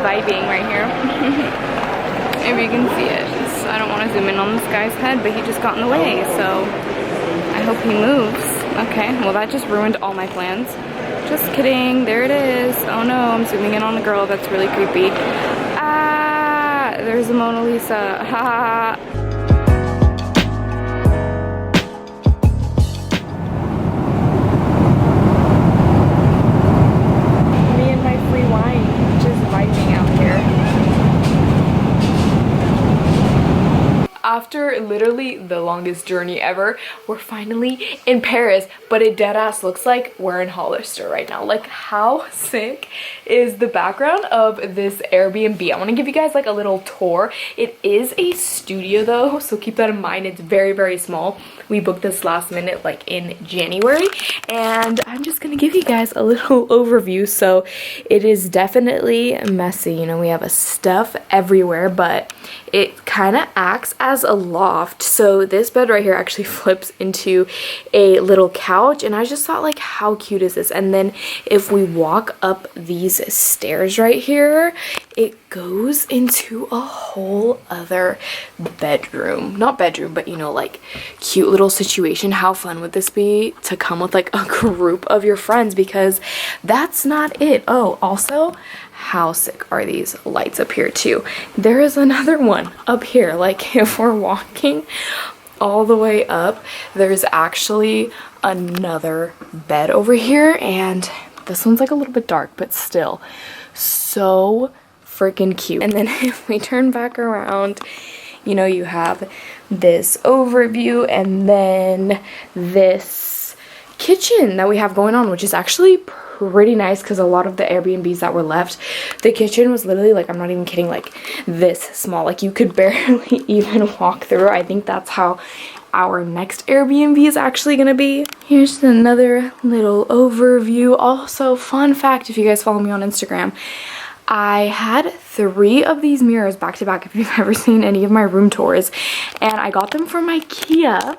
vibing right here. If you can see it. So I don't want to zoom in on this guy's head, but he just got in the way, so I hope he moves. Okay, well that just ruined all my plans. Just kidding, there it is. Oh no, I'm zooming in on the girl, that's really creepy. Ah, there's the Mona Lisa, ha ha ha. Me and my free wine, just vibing out here. After literally the longest journey ever, we're finally in Paris, but it deadass looks like we're in Hollister right now. Like, how sick is the background of this Airbnb? I want to give you guys like a little tour. It is a studio though, so keep that in mind. It's very, very small. We booked this last minute, like in January, and I'm just gonna give you guys a little overview. So it is definitely messy. You know, we have a stuff everywhere, but it kind of acts as a loft. So this bed right here actually flips into a little couch, and I just thought, like, how cute is this? And then if we walk up these stairs right here, it goes into a whole other bedroom. Not bedroom, but you know, like cute little situation. How fun would this be to come with like a group of your friends? Because that's not it. Oh, also, how sick are these lights up here too? There is another one up here. Like, if we're walking all the way up, there's actually another bed over here, and this one's like a little bit dark, but still so freaking cute. And then if we turn back around, you know, you have this overview and then this kitchen that we have going on, which is actually pretty nice, because a lot of the Airbnbs that were left, the kitchen was literally, like, I'm not even kidding, like this small. Like, you could barely even walk through. I think that's how our next Airbnb is actually gonna be. Here's another little overview. Also, fun fact, if you guys follow me on Instagram, I had 3 of these mirrors back to back, if you've ever seen any of my room tours, and I got them from IKEA,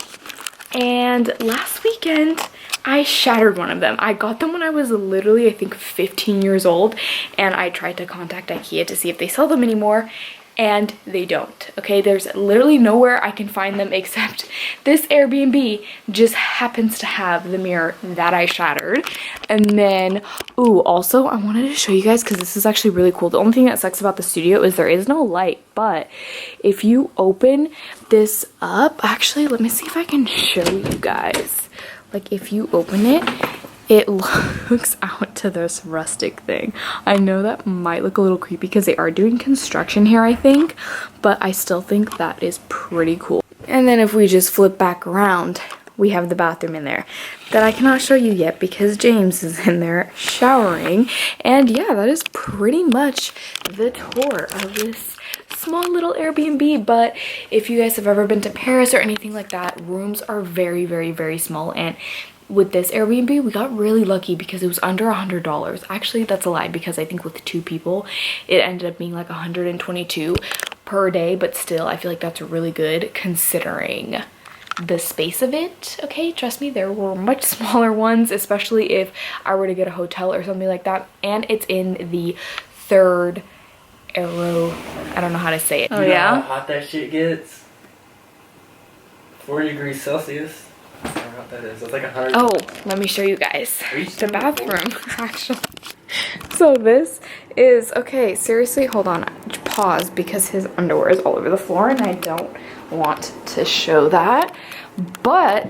and last weekend I shattered one of them. I got them when I was literally, I think, 15 years old, and I tried to contact IKEA to see if they sell them anymore, and they don't. Okay, there's literally nowhere I can find them except this Airbnb just happens to have the mirror that I shattered. And then, ooh, also I wanted to show you guys, because this is actually really cool. The only thing that sucks about the studio is there is no light, but if you open this up, actually, let me see if I can show you guys. Like, if you open it, it looks out to this rustic thing. I know that might look a little creepy because they are doing construction here, I think, but I still think that is pretty cool. And then if we just flip back around, we have the bathroom in there that I cannot show you yet because James is in there showering. And yeah, that is pretty much the tour of this small little Airbnb. But if you guys have ever been to Paris or anything like that, rooms are very, very, very small. And with this Airbnb, we got really lucky because it was under $100. Actually, that's a lie, because I think with 2 people, it ended up being like $122 per day, but still, I feel like that's really good considering the space of it. Okay, trust me, there were much smaller ones, especially if I were to get a hotel or something like that. And it's in the 3rd arrow, I don't know how to say it. Oh, you know how hot that shit gets? 40 degrees Celsius. I don't know what that is. It's like 100. Oh, let me show you guys the bathroom, actually. So this is, okay, seriously, hold on, pause, because his underwear is all over the floor and I don't want to show that. But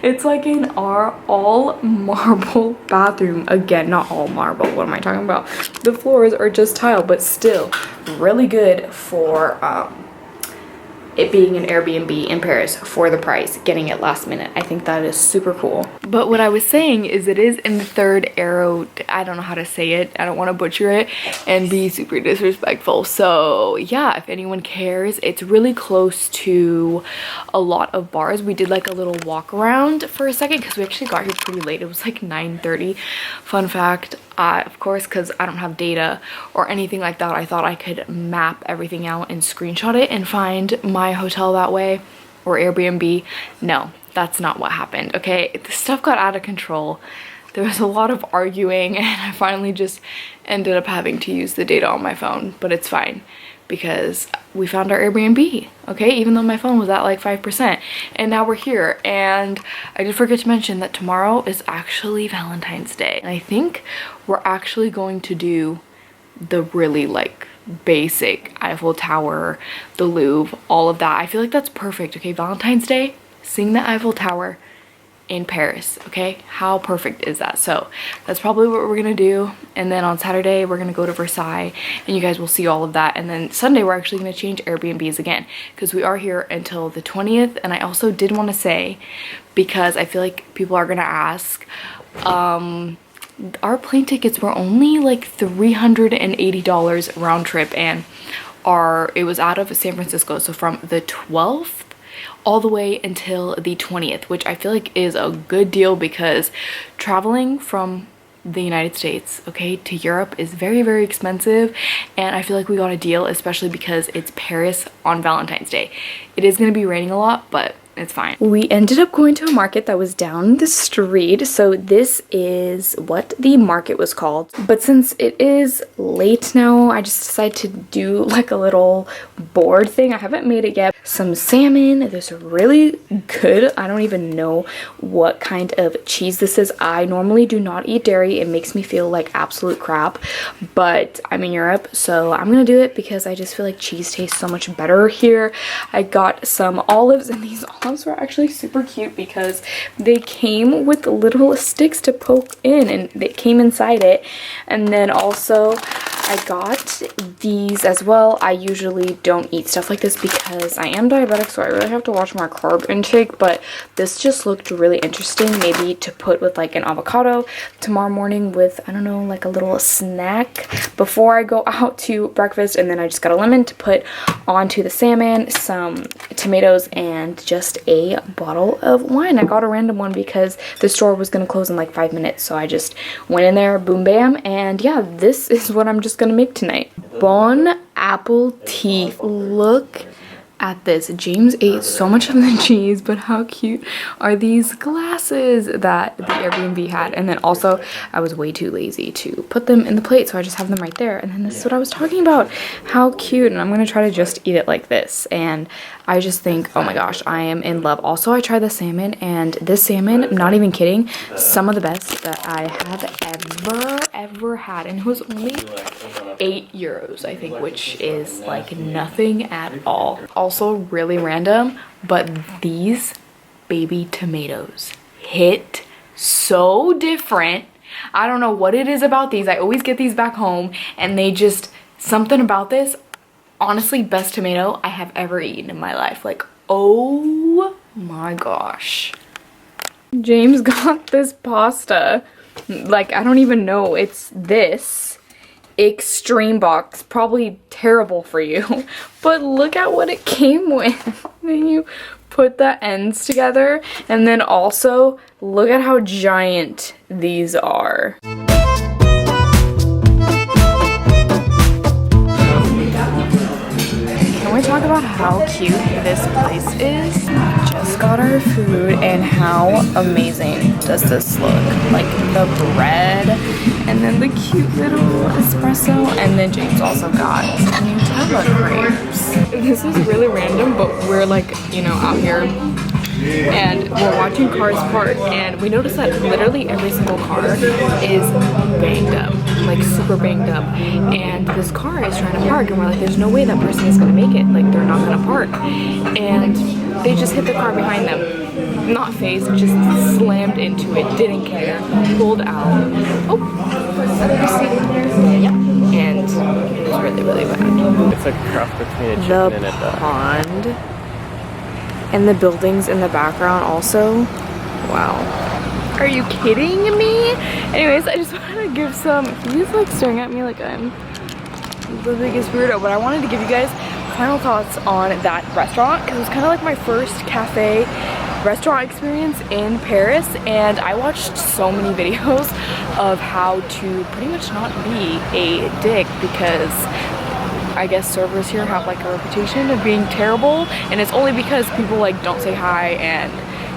it's like an all marble bathroom. Again, not all marble, what am I talking about? The floors are just tile, but still really good for it being an Airbnb in Paris for the price, getting it last minute. I think that is super cool. But what I was saying is it is in the 3rd arrow. I don't know how to say it. I don't want to butcher it and be super disrespectful. So yeah, if anyone cares, it's really close to a lot of bars. We did like a little walk around for a second because we actually got here pretty late. It was like 9:30. Fun fact, of course, because I don't have data or anything like that, I thought I could map everything out and screenshot it and find my hotel that way, or Airbnb. No, that's not what happened. Okay, the stuff got out of control. there was a lot of arguing, and I finally just ended up having to use the data on my phone, but it's fine because we found our Airbnb, okay? Even though my phone was at like 5%, and now we're here. And I did forget to mention that tomorrow is actually Valentine's Day, and I think we're actually going to do the really like basic Eiffel Tower, the Louvre, all of that. I feel like that's perfect, okay? Valentine's Day, seeing the Eiffel Tower in Paris, okay? How perfect is that? So that's probably what we're gonna do. And then on Saturday we're gonna go to Versailles, and you guys will see all of that. And then Sunday we're actually gonna change Airbnbs again because we are here until the 20th. And I also did want to say, because I feel like people are gonna ask, our plane tickets were only like $380 round trip, and it was out of San Francisco, so from the 12th all the way until the 20th, which I feel like is a good deal because traveling from the United States, okay, to Europe is very, very expensive, and I feel like we got a deal, especially because it's Paris on Valentine's Day. It is going to be raining a lot, but it's fine. We ended up going to a market that was down the street. So this is what the market was called. But since it is late now, I just decided to do like a little board thing. I haven't made it yet. Some salmon. This is really good. I don't even know what kind of cheese this is. I normally do not eat dairy. It makes me feel like absolute crap. But I'm in Europe, so I'm gonna do it because I just feel like cheese tastes so much better here. I got some olives, and these olives were actually super cute because they came with little sticks to poke in, and they came inside it. And then also I got these as well. I usually don't eat stuff like this because I am diabetic, so I really have to watch my carb intake, but this just looked really interesting, maybe to put with like an avocado tomorrow morning with, I don't know, like a little snack before I go out to breakfast. And then I just got a lemon to put onto the salmon, some tomatoes, and just a bottle of wine. I got a random one because the store was gonna close in like 5 minutes, so I just went in there, boom bam, and yeah, this is what I'm just gonna make tonight. Bon apple tea. Look at this. James ate so much of the cheese, but how cute are these glasses that the Airbnb had? And then also I was way too lazy to put them in the plate, so I just have them right there. And then this is what I was talking about, how cute. And I'm gonna try to just eat it like this, and I just think, oh my gosh, I am in love. Also, I tried the salmon, and this salmon, I'm not even kidding, some of the best that I have ever had, and it was only €8, I think, which is like nothing at all. Also really random, but these baby tomatoes hit so different. I don't know what it is about these. I always get these back home, and they just, something about this, honestly, best tomato I have ever eaten in my life. Like, oh my gosh. James got this pasta. Like, I don't even know. It's this extreme box. Probably terrible for you. But look at what it came with. Then you put the ends together. And then also, look at how giant these are. Can we talk about how cute this place is? We just got our food, and how amazing does this look? Like the bread, and then the cute little espresso, and then James also got Nutella grapes. This is really random, but we're like, you know, out here and we're watching cars park, and we noticed that literally every single car is banged up, like super banged up, and this car is trying to park, and we're like, there's no way that person is gonna make it, like they're not gonna park. And they just hit the car behind them, not phased, just slammed into it, didn't care, pulled out. Oh, another seat in here. Yeah, and it was really, really bad. It's like a cross between a chicken and a duck. Pond. And the buildings in the background also. Wow. Are you kidding me? Anyways, I just wanted to give some, he's like staring at me like I'm the biggest weirdo, but I wanted to give you guys final thoughts on that restaurant because it was kind of like my first cafe restaurant experience in Paris, and I watched so many videos of how to pretty much not be a dick because I guess servers here have like a reputation of being terrible, and it's only because people like don't say hi and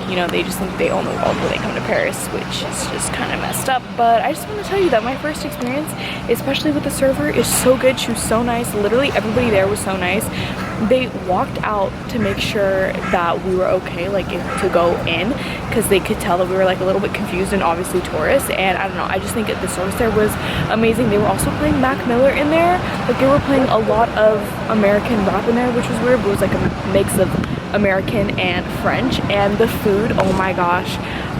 you know, they just think they own the world when they come to Paris, which is just kind of messed up. But I just want to tell you that my first experience, especially with the server, is so good. She was so nice. Literally everybody there was so nice. They walked out to make sure that we were okay, like to go in, because they could tell that we were like a little bit confused and obviously tourists. And I don't know, I just think that the service there was amazing. They were also playing Mac Miller in there. Like they were playing a lot of American rap in there, which was weird, but it was like a mix of American and French. And the food, oh my gosh,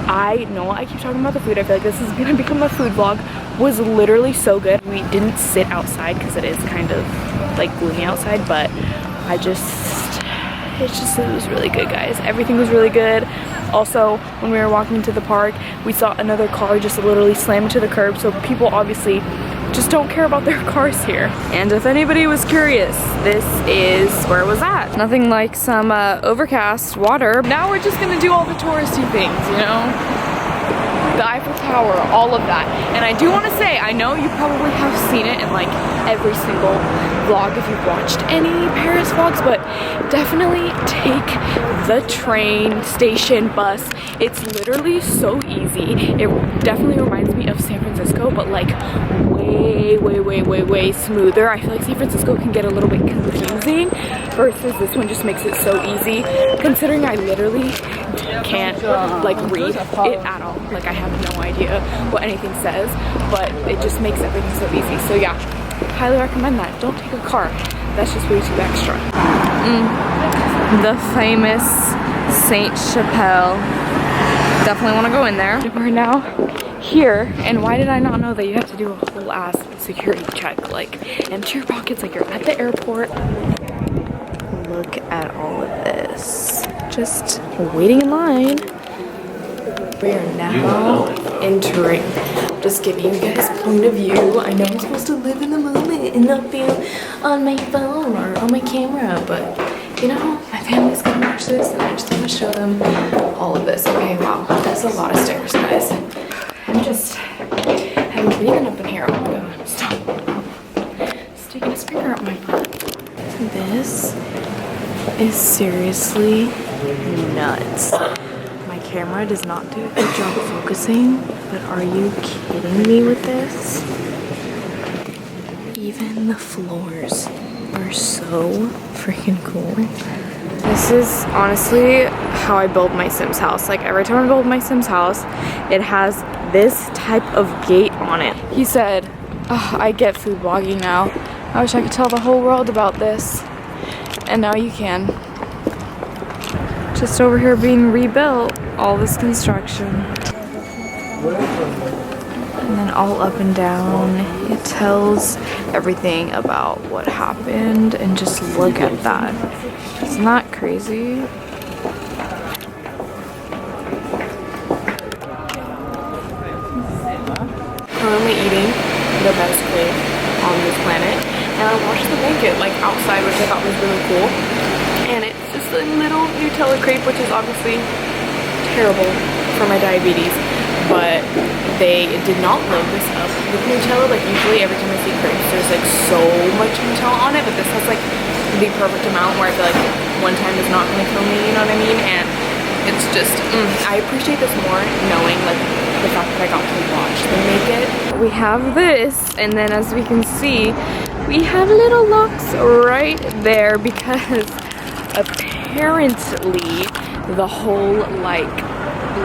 I know I keep talking about the food, I feel like this is gonna become a food vlog, was literally so good. We didn't sit outside because it is kind of like gloomy outside, but it was really good, guys. Everything was really good. Also, when we were walking into the park, we saw another car just literally slam into the curb, so people obviously just don't care about their cars here. And if anybody was curious, this is where it was at. Nothing like some overcast water. Now we're just gonna do all the touristy things, you know? The Eiffel Tower, all of that. And I do want to say, I know you probably have seen it in like every single vlog if you've watched any Paris vlogs, but definitely take the train, station, bus. It's literally so easy. It definitely reminds me of San Francisco, but like way smoother. I feel like San Francisco can get a little bit confusing versus this one just makes it so easy, considering I literally can't like read it at all. Like I have no idea what anything says, but it just makes everything so easy. So yeah, highly recommend that. Don't take a car. That's just way too extra. The famous Sainte-Chapelle. Definitely want to go in there. We're now here, and why did I not know that you have to do a whole ass security check? Like, empty your pockets like you're at the airport. Look at all of this. Just waiting in line. We are now entering. Just giving you guys point of view. I know I'm supposed to live in the moment and not be on my phone or on my camera, but you know, my family's gonna watch this and I just want to show them all of this. Okay, wow, that's a lot of stairs, guys. I'm breathing up in here. Oh my god, stop. Sticking a finger up my butt. This is seriously nuts. My camera does not do a good job focusing, but are you kidding me with this? Even the floors are so freaking cool. This is honestly how I build my Sims house. Like every time I build my Sims house, it has this type of gate on it. He said, oh, I get food blogging now. I wish I could tell the whole world about this. And now you can. Just over here being rebuilt, all this construction. And then all up and down, it tells everything about what happened, and just look at that. Isn't that crazy? Currently eating the best crepe on this planet, and I watched the blanket like outside, which I thought was really cool. And it's just a little Nutella crepe, which is obviously terrible for my diabetes, but they did not load this up with Nutella. Like usually every time I see crepes, there's like so much Nutella on it, but this has like the perfect amount where I feel like one time is not gonna kill me, you know what I mean? And it's just, I appreciate this more knowing like the fact that I got to watch them make it. We have this, and then as we can see, we have little locks right there because apparently the whole like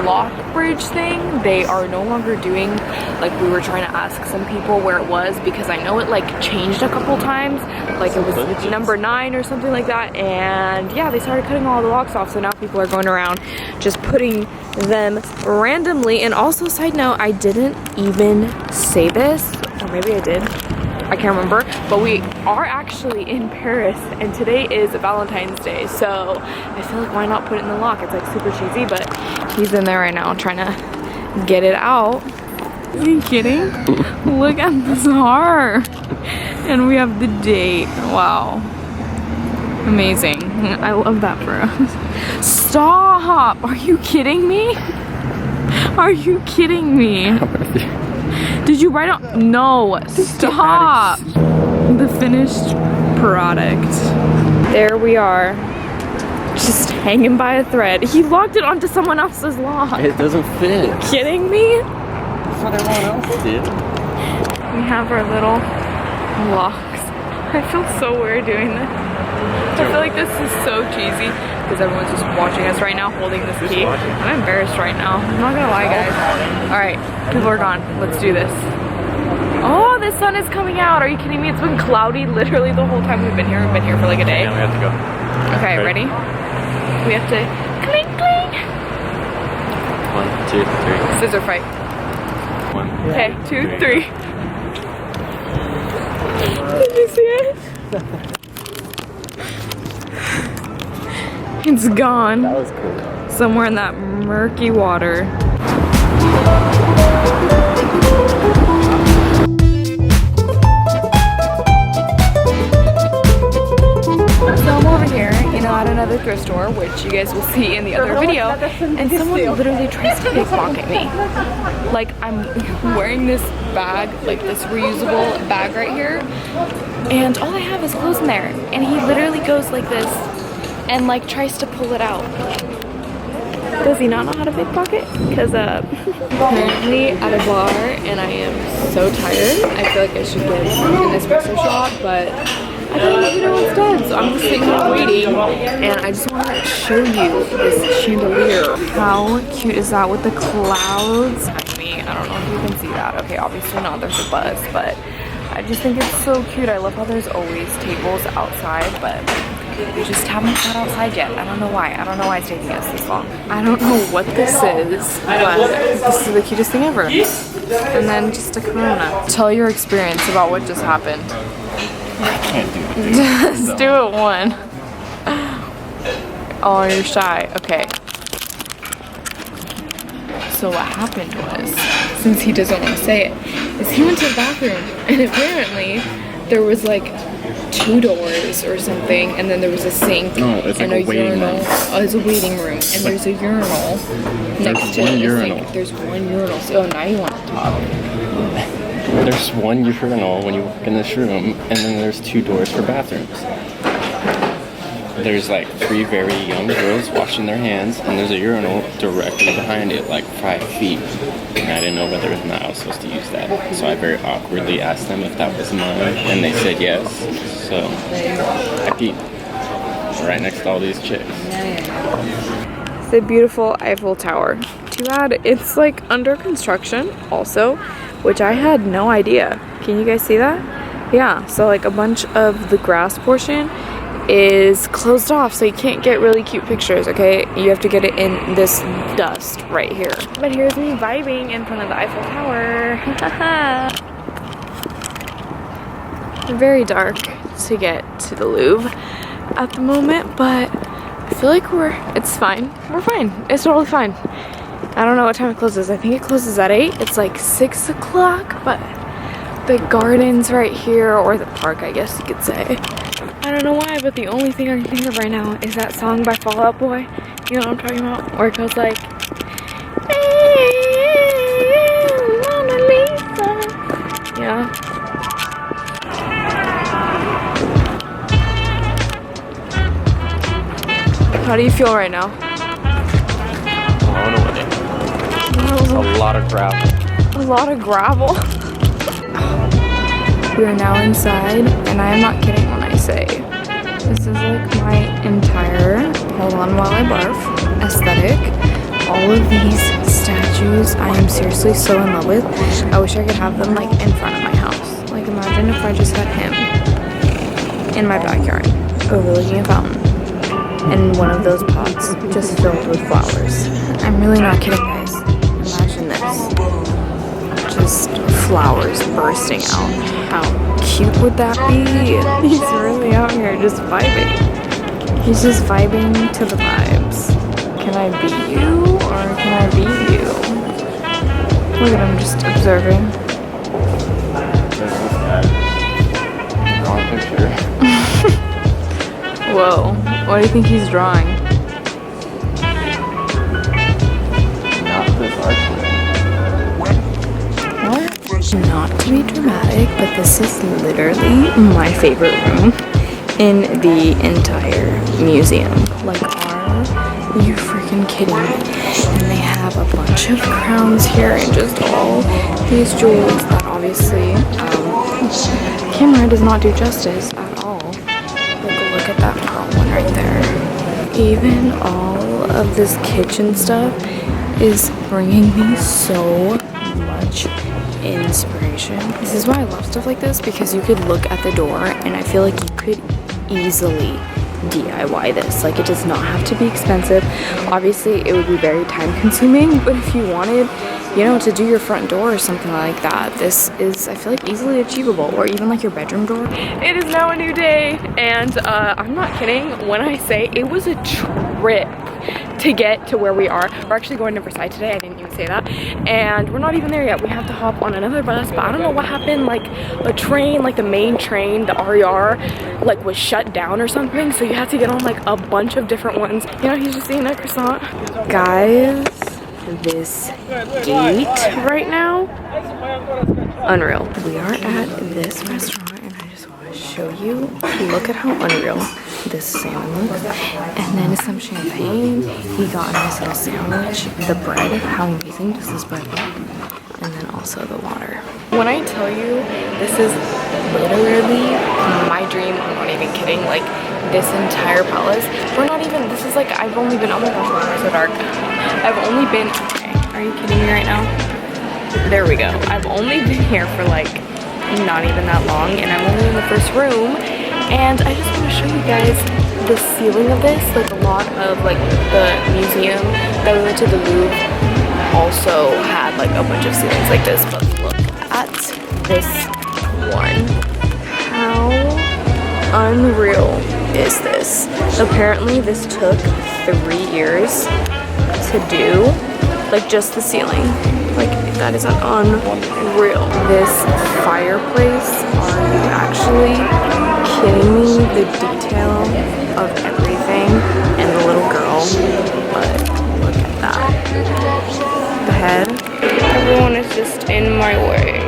lock bridge thing, they are no longer doing. Like we were trying to ask some people where it was, because I know it like changed a couple times, like it was number 9 or something like that, and yeah, they started cutting all the locks off, so now people are going around just putting them randomly. And also, side note, I didn't even say this, or maybe I did, I can't remember, but we are actually in Paris and today is Valentine's Day, so I feel like why not put it in the lock? It's like super cheesy, but he's in there right now trying to get it out. Are you kidding? Look at this heart. And we have the date. Wow. Amazing. I love that for us. Stop! Are you kidding me? Are you kidding me? Did you write on? No, stop. The finished product. There we are. Just hanging by a thread. He locked it onto someone else's lock. It doesn't fit. Kidding me? That's what everyone else did. We have our little locks. I feel so weird doing this. I feel like this is so cheesy because everyone's just watching us right now holding this key. I'm embarrassed right now. I'm not gonna lie, guys. Alright, people are gone. Let's do this. Oh, the sun is coming out. Are you kidding me? It's been cloudy literally the whole time we've been here. We've been here for like a day. Yeah, we have to go. Okay, ready? We have to clink clink. 1, 2, 3. Scissor fight. 1. Okay, 2, 3. Did you see it? It's gone. That was cool. Somewhere in that murky water. So I'm over here, you know, at another thrift store, which you guys will see in the other video, and someone literally tries to pickpocket me. Like, I'm wearing this bag, like this reusable bag right here, and all I have is clothes in there, and he literally goes like this and like tries to pull it out. Does he not know how to pickpocket? Because apparently at a bar and I am so tired. I feel like I should get an espresso shot, but I don't even know what's done. So I'm just sitting here waiting, and I just want to show you this chandelier. How cute is that with the clouds? I mean, I don't know if you can see that. Okay, obviously not, there's a buzz, but I just think it's so cute. I love how there's always tables outside, but we just haven't got outside yet. I don't know why. I don't know why it's taking us this long. I don't know what this is, but this is the cutest thing ever. And then just a Corona. Tell your experience about what just happened. I can't do it. Just do it one. Oh, you're shy. Okay. So what happened was, since he doesn't want to say it, is he went to the bathroom, and apparently there was like 2 doors or something, and then there was a sink and a urinal. Oh, it's a waiting room, and there's a urinal next to the sink. There's one urinal. So now you want to talk. There's one urinal when you walk in this room, and then there's 2 doors for bathrooms. There's like 3 very young girls washing their hands, and there's a urinal directly behind it, like 5 feet. And I didn't know whether or not I was supposed to use that. So I very awkwardly asked them if that was mine, and they said yes. So I peed right next to all these chicks. It's a beautiful Eiffel Tower. Too bad it's like under construction also, which I had no idea. Can you guys see that? Yeah, so like a bunch of the grass portion is closed off, so you can't get really cute pictures, okay? You have to get it in this dust right here. But here's me vibing in front of the Eiffel Tower. Very dark to get to the Louvre at the moment, but I feel like it's fine. We're fine. It's totally fine. I don't know what time it closes. I think it closes at 8. It's like 6 o'clock, but the gardens right here, or the park, I guess you could say. I don't know why, but the only thing I can think of right now is that song by Fall Out Boy. You know what I'm talking about? Where it goes like, hey, Mona Lisa. Yeah. How do you feel right now? Blown away. A lot of gravel. A lot of gravel. We are now inside, and I am not kidding when I say this is like my entire, hold on while I barf, aesthetic. All of these statues I am seriously so in love with. I wish I could have them like in front of my house. Like imagine if I just had him in my backyard overlooking a fountain and one of those pots just filled with flowers. I'm really not kidding, guys. Imagine this. Just flowers bursting out. How cute would that be? He's really out here just vibing. He's just vibing to the vibes. Can I be you or can I be you? Look at him just observing. Wrong picture. Whoa, what do you think he's drawing? Not this archway. What? Not to be dramatic, but this is literally my favorite room in the entire museum. Like Are you freaking kidding me? And they have a bunch of crowns here and just all these jewels that obviously camera does not do justice at all. Like, look at that pearl one right there. Even all of this kitchen stuff is bringing me so much inspiration. This is why I love stuff like this, because you could look at the door and I feel like you could easily DIY this. Like, it does not have to be expensive. Obviously it would be very time consuming, but if you wanted, you know, to do your front door or something like that, this is, I feel like, easily achievable. Or even like your bedroom door. It is now a new day, and I'm not kidding when I say it was a trip to get to where we are. We're actually going to Versailles today. I didn't even say that. And we're not even there yet. We have to hop on another bus, but I don't know what happened. Like, a train, like the main train, the RER, like was shut down or something. So you have to get on like a bunch of different ones. You know, he's just eating a croissant. Guys, this gate right now, unreal. We are at this restaurant and I just want to show you. Look at how unreal this salmon looks, and then some champagne. He got a nice little sandwich. The bread, how amazing does this bread look? And then also the water. When I tell you this is literally my dream, I'm not even kidding. Like, this entire palace, we're not even, this is like, I've only been, oh my gosh, why am I so dark? I've only been, okay, are you kidding me right now? There we go. I've only been here for like not even that long, and I'm only in the first room. And I just want to show you guys the ceiling of this. Like, a lot of like the museum that we went to, the Louvre, also had like a bunch of ceilings like this. But look at this one. How unreal is this? Apparently this took 3 years to do, like, just the ceiling. Like, that is unreal. This fireplace, are you actually kidding me? The detail of everything, and the little girl, but look at that. The head. Everyone is just in my way.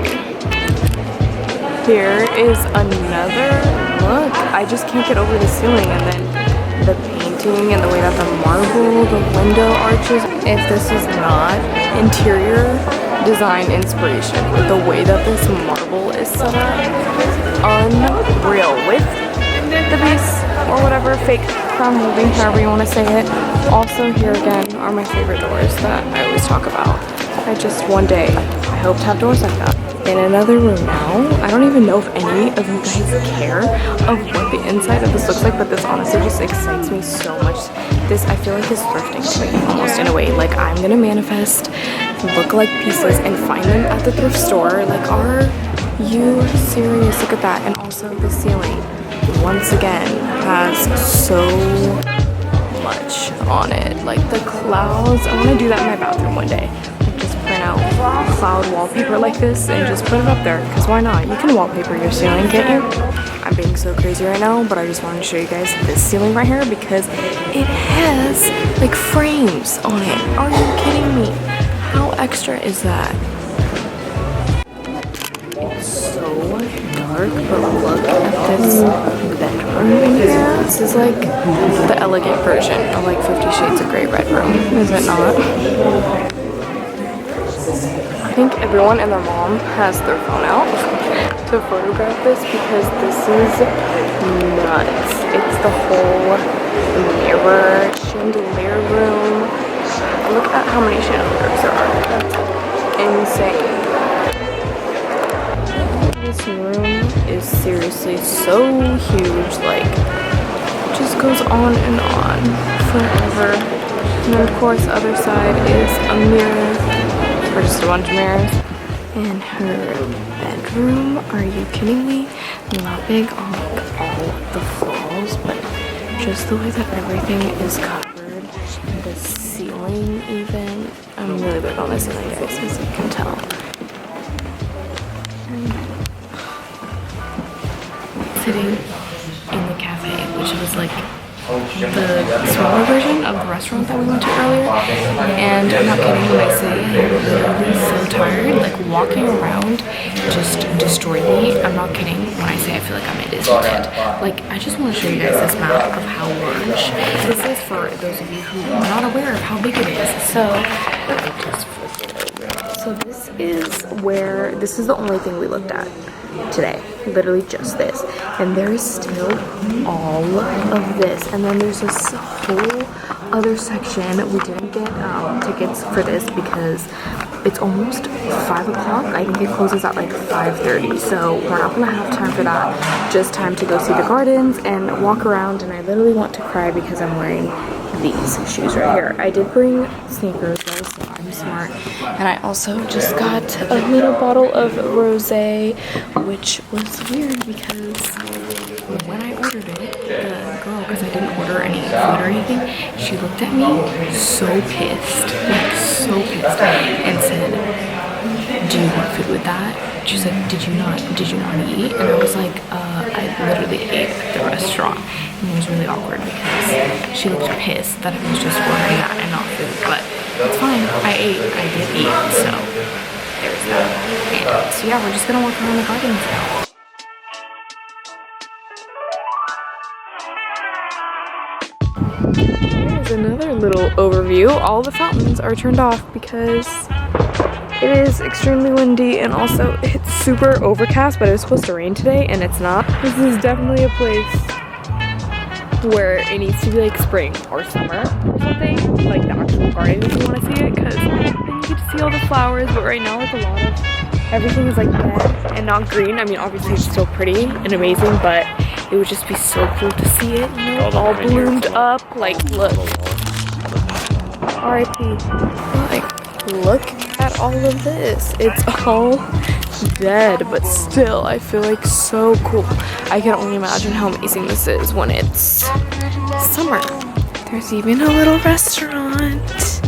Here is another look. I just can't get over the ceiling, and then the painting and the way that the marble, the window arches. If this is not interior design inspiration, with the way that this marble is set up, unreal. With the base or whatever fake crown molding, however you want to say it. Also, here again are my favorite doors that I always talk about. I just, one day, I hope to have doors like that. In another room now. I don't even know if any of you guys care of what the inside of this looks like, but this honestly just excites me so much. This, I feel like, is thrifting to me, almost, in a way. Like, I'm gonna manifest look-alike pieces and find them at the thrift store. Like, are you serious? Look at that. And also the ceiling, once again, has so much on it. Like, the clouds. I want to do that in my bathroom one day. Like, just print out cloud wallpaper like this and just put it up there, because why not? You can wallpaper your ceiling, can't you? I'm being so crazy right now, but I just wanted to show you guys this ceiling right here because it has like frames on it. Are you kidding me? How extra is that? It's so dark, but look at this bedroom in here. This is like the elegant version of like 50 Shades of Grey bedroom, is it not? I think everyone and their mom has their phone out to photograph this because this is nuts. It's the whole mirror chandelier room. Look at how many chandeliers there are. That's insane. This room is seriously so huge, like, it just goes on and on forever. And then of course the other side is a mirror, or just a bunch of mirrors. And her bedroom, are you kidding me? Not big on like all the floors, but just the way that everything is covered, the ceiling even. I'm really big on the ceiling, guys, as you can tell. Sitting in the cafe, which was like the smaller version of the restaurant that we went to earlier. And I'm not kidding when I say I'm literally so tired. Like walking around just destroyed me. I'm not kidding when I say I feel like I'm at Disneyland. Like I just want to show you guys this map of how large this is for those of you who are not aware of how big it is. So this is the only thing we looked at today, literally just this, and there is still all of this, and then there's this whole other section. We didn't get tickets for this because it's almost 5 o'clock. I think it closes at like 5:30, so we're not gonna have time for that. Just time to go see the gardens and walk around, and I literally want to cry because I'm wearing these shoes right here. I did bring sneakers though, so I'm smart. And I also just got a little bottle of rosé, which was weird because when I ordered it, the girl, because I didn't order any food or anything, she looked at me so pissed, like so pissed, and said, "Do you want food with that?" She said, "Did you not eat?" And I was like, I literally ate at the restaurant. And it was really awkward because she looked pissed that I was just ordering that and not food. But it's fine. I did eat, so there's that. And so yeah, we're just gonna walk around the gardens now. Here's another little overview. All the fountains are turned off because it is extremely windy, and also it's super overcast, but it was supposed to rain today and it's not. This is definitely a place where it needs to be like spring or summer or something, like the actual garden if you want to see it, because then you get to see all the flowers. But right now, like a lot of everything is like dead and not green. I mean, obviously it's still pretty and amazing, but it would just be so cool to see it, you know, all bloomed up. Like, look, R.I.P. Like, look at all of this. It's all dead, but still I feel like so cool. I can only imagine how amazing this is when it's summer. There's even a little restaurant.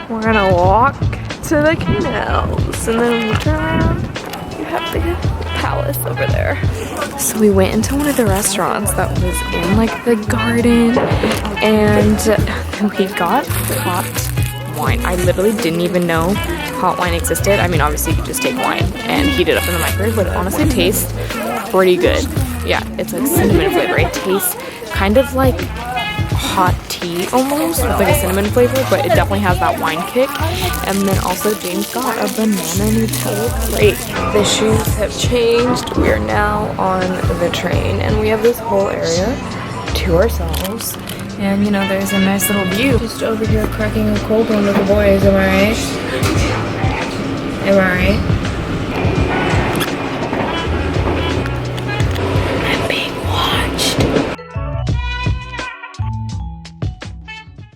We're gonna walk to the canals, and then when you turn around, you have the palace over there. So we went into one of the restaurants that was in like the garden, and we got hot wine. I literally didn't even know hot wine existed. I mean, obviously you could just take wine and heat it up in the microwave, but it honestly tastes pretty good. Yeah, it's like cinnamon flavor. It tastes kind of like hot tea almost with like a cinnamon flavor, but it definitely has that wine kick. And then also James got a banana Nutella crate. The shoes have changed. We are now on the train, and we have this whole area to ourselves. And you know, there's a nice little view. Just over here cracking a cold one with the boys, am I right? Am I right?